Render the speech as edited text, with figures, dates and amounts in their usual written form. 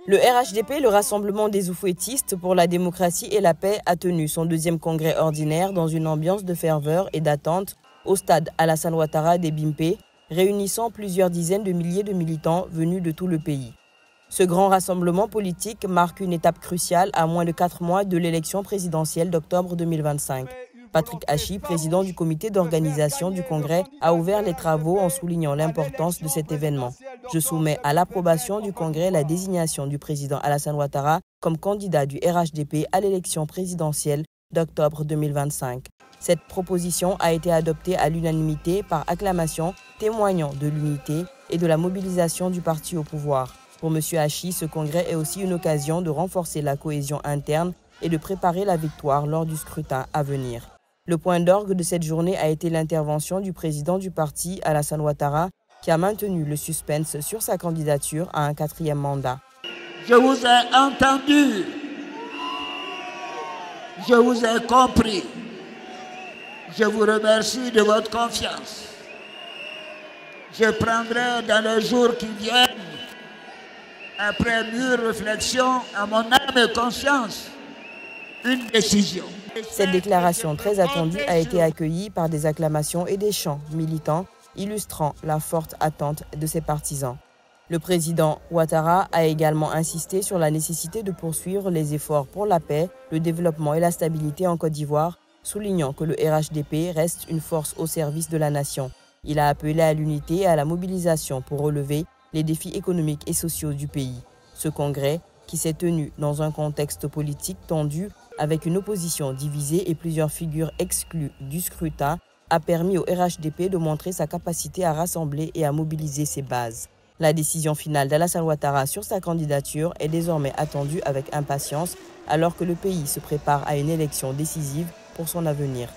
Le RHDP, le Rassemblement des Oufouettistes pour la démocratie et la paix, a tenu son deuxième congrès ordinaire dans une ambiance de ferveur et d'attente au stade Alassane Ouattara des Bimpé, réunissant plusieurs dizaines de milliers de militants venus de tout le pays. Ce grand rassemblement politique marque une étape cruciale à moins de 4 mois de l'élection présidentielle d'octobre 2025. Patrick Hachi, président du comité d'organisation du congrès, a ouvert les travaux en soulignant l'importance de cet événement. Je soumets à l'approbation du congrès la désignation du président Alassane Ouattara comme candidat du RHDP à l'élection présidentielle d'octobre 2025. Cette proposition a été adoptée à l'unanimité par acclamation, témoignant de l'unité et de la mobilisation du parti au pouvoir. Pour M. Hachi, ce congrès est aussi une occasion de renforcer la cohésion interne et de préparer la victoire lors du scrutin à venir. Le point d'orgue de cette journée a été l'intervention du président du parti, Alassane Ouattara, qui a maintenu le suspense sur sa candidature à un 4e mandat. Je vous ai entendu, je vous ai compris. Je vous remercie de votre confiance. Je prendrai dans les jours qui viennent, après mûre réflexion à mon âme et conscience, une décision. Cette déclaration très attendue a été accueillie par des acclamations et des chants militants illustrant la forte attente de ses partisans. Le président Ouattara a également insisté sur la nécessité de poursuivre les efforts pour la paix, le développement et la stabilité en Côte d'Ivoire, soulignant que le RHDP reste une force au service de la nation. Il a appelé à l'unité et à la mobilisation pour relever les défis économiques et sociaux du pays. Ce congrès, qui s'est tenu dans un contexte politique tendu, avec une opposition divisée et plusieurs figures exclues du scrutin, a permis au RHDP de montrer sa capacité à rassembler et à mobiliser ses bases. La décision finale d'Alassane Ouattara sur sa candidature est désormais attendue avec impatience, alors que le pays se prépare à une élection décisive pour son avenir.